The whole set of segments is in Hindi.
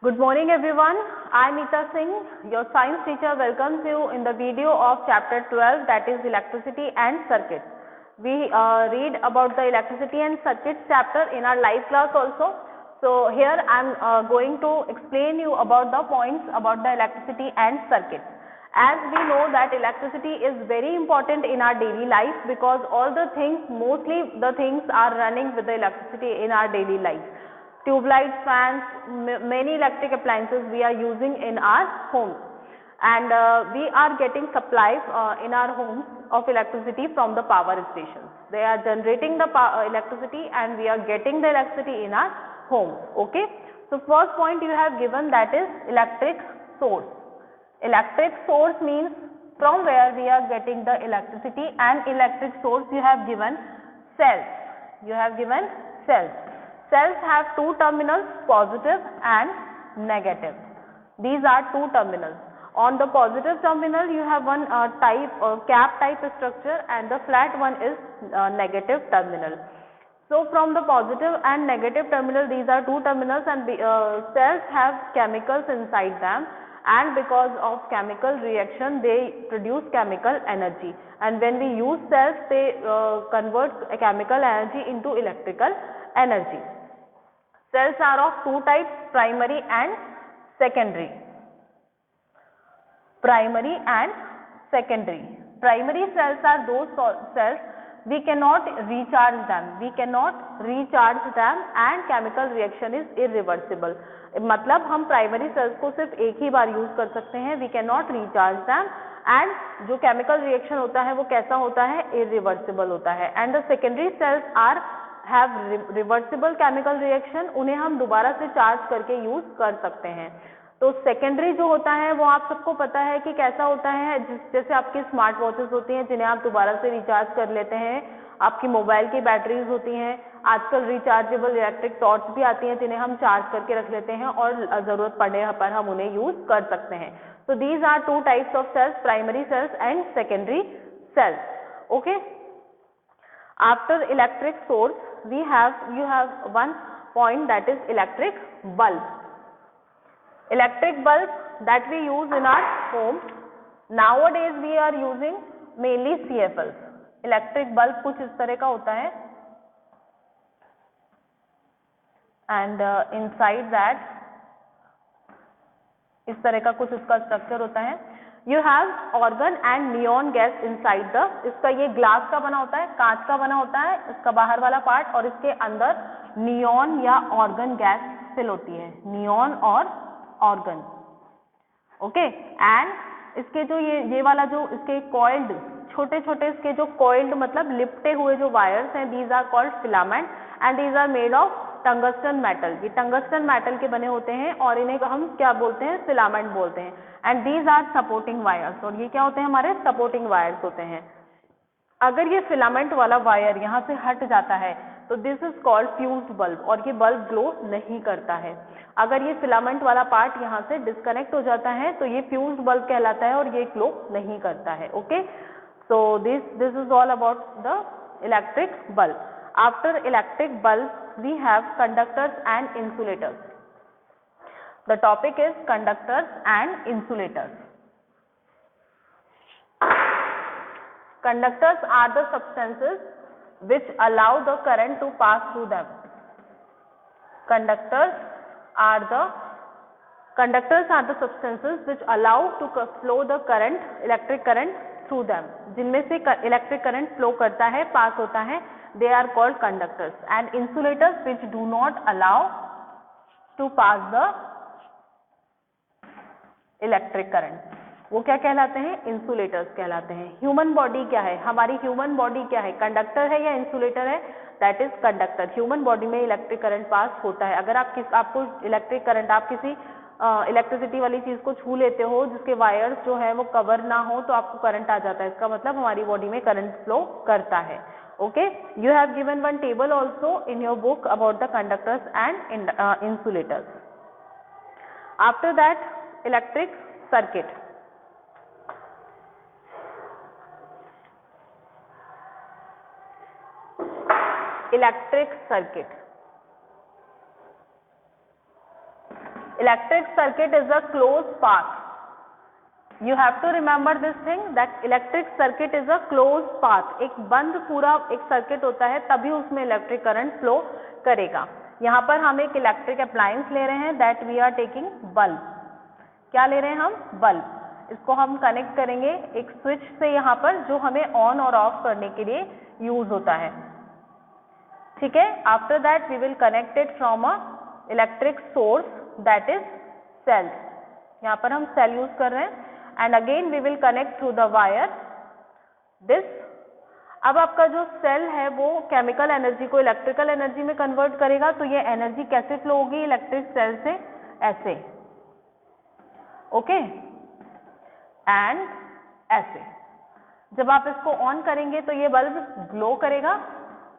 Good morning everyone. I am Meeta Singh, your science teacher welcomes you in the video of chapter 12, that is electricity and circuits. We read about the electricity and circuits chapter in our live class also. So here I am going to explain you about the points about the electricity and circuits. As we know that electricity is very important in our daily life because all the things, mostly the things are running with the electricity in our daily life. Tube lights, fans, many electric appliances we are using in our homes, and we are getting supplies in our homes of electricity from the power stations. They are generating the electricity and we are getting the electricity in our homes. Okay. So first point you have given, that is electric source. Electric source means from where we are getting the electricity, and electric source you have given cells. You have given cells. Cells have two terminals, positive and negative. These are two terminals. On the positive terminal you have one cap type structure, and the flat one is negative terminal. So from the positive and negative terminal, these are two terminals, and cells have chemicals inside them, and because of chemical reaction they produce chemical energy, and when we use cells they convert chemical energy into electrical energy. Cells are of two types, primary and secondary. Primary and secondary. Primary cells are those cells we cannot recharge them. We cannot recharge them and chemical reaction is irreversible. मतलब हम प्राइमरी सेल्स को सिर्फ एक ही बार यूज कर सकते हैं. We can not recharge them, and जो केमिकल रिएक्शन होता है वो कैसा होता है, इरिवर्सिबल होता है. And the secondary cells are have reversible chemical reaction. उन्हें हम दोबारा से चार्ज करके यूज कर सकते हैं. तो सेकेंडरी जो होता है वो आप सबको पता है कि कैसा होता है. जैसे आपकी स्मार्ट वॉचेस होती हैं जिन्हें आप दोबारा से रिचार्ज कर लेते हैं, आपकी मोबाइल की बैटरीज होती हैं, आजकल रिचार्जेबल इलेक्ट्रिक टॉर्च भी आती हैं जिन्हें हम चार्ज करके रख लेते हैं और जरूरत पड़ने पर हम उन्हें यूज कर सकते हैं. So these are two types of cells, primary cells and secondary cells. Okay. After electric source, you have one point, that is electric bulb. Electric bulb that we use in our home. Nowadays we are using mainly CFLs. Electric bulb कुछ इस तरह का होता है, and inside that इस तरह का कुछ इसका स्ट्रक्चर होता है. You have organ and neon gas inside the. इसका ये ग्लास का बना होता है, कांच का बना होता है इसका बाहर वाला पार्ट, और इसके अंदर नियॉन या ऑर्गन गैस फिल होती है. नियॉन और ऑर्गन. ओके. एंड इसके जो ये वाला जो इसके कॉइल्ड छोटे छोटे इसके जो कॉइल्ड मतलब लिपटे हुए जो वायर्स हैं, these are called filament, and these are made of tungsten metal. ये टंगस्टन मेटल के बने होते हैं और इन्हें हम क्या बोलते हैं, फिलामेंट बोलते हैं. And these are supporting wires, और ये क्या होते हैं, हमारे सपोर्टिंग वायर्स होते हैं. अगर ये फिलामेंट वाला वायर यहाँ से हट जाता है तो this is called fused bulb, और ये बल्ब ग्लो नहीं करता है. अगर ये फिलामेंट वाला पार्ट यहाँ से डिस्कनेक्ट हो जाता है तो ये फ्यूज्ड बल्ब कहलाता है और ये ग्लो नहीं करता है. Okay. So this is all about the electric bulb. After electric bulb, we have conductors and insulators. The topic is conductors and insulators. Conductors are the substances which allow the current to pass through them. Conductors are the substances which allow to flow the current, electric current through them. जिनमें से इलेक्ट्रिक करंट फ्लो करता है, पास होता है, they are called conductors. And insulators which do not allow to pass the electric current, वो क्या कहलाते हैं, इंसुलेटर्स कहलाते हैं. ह्यूमन बॉडी क्या है, हमारी ह्यूमन बॉडी क्या है, कंडक्टर है या इंसुलेटर है, that is conductor. Human body में इलेक्ट्रिक करंट पास होता है. अगर आपको इलेक्ट्रिक करंट, आप किसी इलेक्ट्रिसिटी वाली चीज को छू लेते हो जिसके वायर्स जो है वो कवर ना हो तो आपको करंट आ जाता है. इसका मतलब हमारी बॉडी में करंट फ्लो करता है. Okay. You have given one table also in your book about the conductors and insulators. After that electric circuit. Electric circuit. electric circuit is a closed path. You have to remember this thing that electric circuit is a closed path. एक बंद पूरा एक सर्किट होता है तभी उसमें इलेक्ट्रिक करंट फ्लो करेगा. यहाँ पर हम एक इलेक्ट्रिक अप्लायंस ले रहे हैं, that we are taking bulb. क्या ले रहे हैं हम? बल्ब. इसको हम कनेक्ट करेंगे एक स्विच से यहाँ पर, जो हमें ऑन और ऑफ करने के लिए यूज होता है. ठीक है. After that we will connect it from a electric source that is cell. यहाँ पर हम सेल यूज कर रहे हैं. And again we will connect through the wire this. अब आपका जो सेल है वो केमिकल एनर्जी को इलेक्ट्रिकल एनर्जी में कन्वर्ट करेगा. तो ये एनर्जी कैसे फ्लो होगी इलेक्ट्रिक सेल से? ऐसे. ओके. एंड ऐसे. जब आप इसको ऑन करेंगे तो ये बल्ब ग्लो करेगा,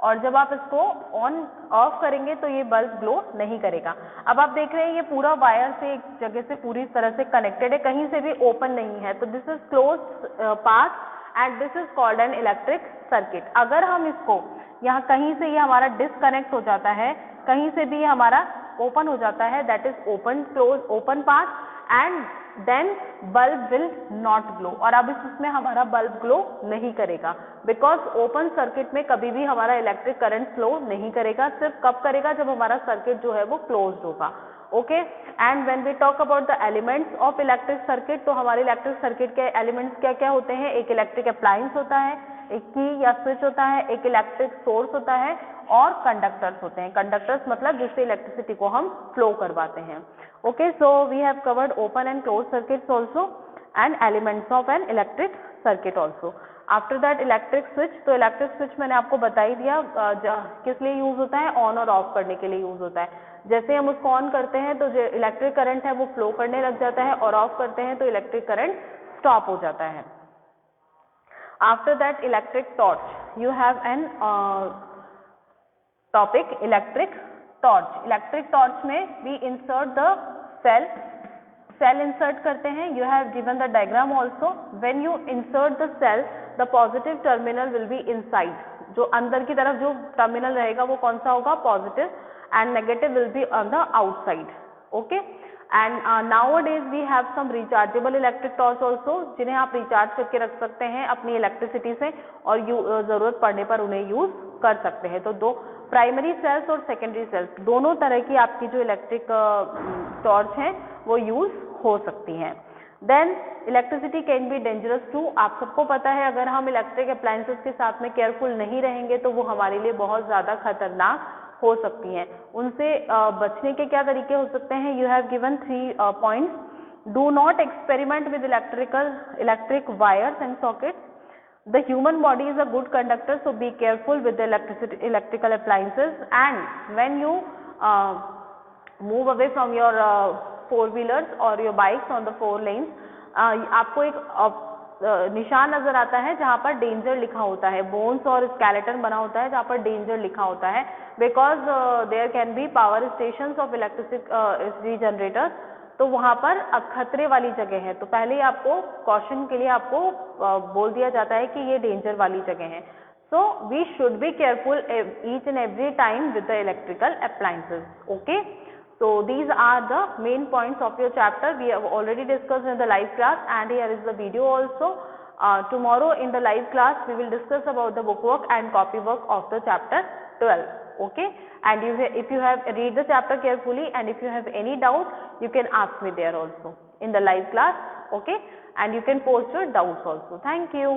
और जब आप इसको ऑन ऑफ करेंगे तो ये बल्ब ग्लो नहीं करेगा. अब आप देख रहे हैं ये पूरा वायर से एक जगह से पूरी तरह से कनेक्टेड है, कहीं से भी ओपन नहीं है. तो this is closed path and this is called an electric circuit. अगर हम इसको यहाँ कहीं से ये हमारा डिसकनेक्ट हो जाता है, कहीं से भी ये हमारा ओपन हो जाता है, that is open close open path, and then bulb will not glow. और अब इसमें हमारा बल्ब ग्लो नहीं करेगा, बिकॉज ओपन सर्किट में कभी भी हमारा इलेक्ट्रिक करंट फ्लो नहीं करेगा. सिर्फ कब करेगा? जब हमारा सर्किट जो है वो क्लोज्ड होगा. Okay. And when we talk about the elements of electric circuit, तो हमारे इलेक्ट्रिक सर्किट के एलिमेंट्स क्या क्या होते हैं? एक इलेक्ट्रिक अप्लायंस होता है, एक की या स्विच होता है, एक इलेक्ट्रिक सोर्स होता है, और कंडक्टर्स होते हैं. कंडक्टर्स मतलब जिससे इलेक्ट्रिसिटी को हम फ्लो करवाते हैं. Okay. So we have covered open and close circuits also and elements of an electric circuit also. After that electric switch. तो इलेक्ट्रिक स्विच मैंने आपको बता ही दिया किस लिए यूज होता है? ऑन और ऑफ करने के लिए यूज होता है. जैसे हम उसको ऑन करते हैं तो जो इलेक्ट्रिक करंट है वो फ्लो करने लग जाता है, और ऑफ करते हैं तो इलेक्ट्रिक करंट स्टॉप हो जाता है. After that electric torch. You have an topic electric torch. Electric torch में we insert the cell insert करते हैं. You have given the diagram also. When you insert the cell, the positive terminal will be inside. जो अंदर की तरफ जो टर्मिनल रहेगा वो कौन सा होगा? Positive. And negative will be on the outside. Okay. And nowadays we have some rechargeable electric torch also, जिन्हें आप रिचार्ज करके रख सकते हैं अपनी इलेक्ट्रिसिटी से, और जरूरत पड़ने पर उन्हें यूज कर सकते हैं. तो दो प्राइमरी सेल्स और सेकेंडरी सेल्स, दोनों तरह की आपकी जो इलेक्ट्रिक टॉर्च हैं वो यूज हो सकती हैं. Then electricity can be dangerous too. आप सबको पता है अगर हम इलेक्ट्रिक अप्लायंसेस के साथ में केयरफुल नहीं रहेंगे तो वो हमारे लिए बहुत ज़्यादा खतरनाक हो सकती हैं. उनसे बचने के क्या तरीके हो सकते हैं? You have given 3 points. Do not experiment with electric wires and sockets. The human body is a good conductor, so be careful with the electrical appliances. And when you move away from your four-wheelers or your bikes on the 4 lanes, आपको एक निशान नजर आता है जहाँ पर डेंजर लिखा होता है. बोन्स और स्केलेटन बना होता है जहाँ पर डेंजर लिखा होता है, because there can be power stations of electricity generators. तो वहाँ पर खतरे वाली जगह है, तो पहले ही आपको कॉशन के लिए आपको बोल दिया जाता है कि ये डेंजर वाली जगह है. So we should be careful each and every time with the electrical appliances. Okay. So these are the main points of your chapter. We have already discussed in the live class, and here is the video also. Tomorrow in the live class we will discuss about the book work and copy work of the chapter 12. Okay. And if you have read the chapter carefully, and if you have any doubt, you can ask me there also in the live class. Okay. And you can post your doubts also. Thank you.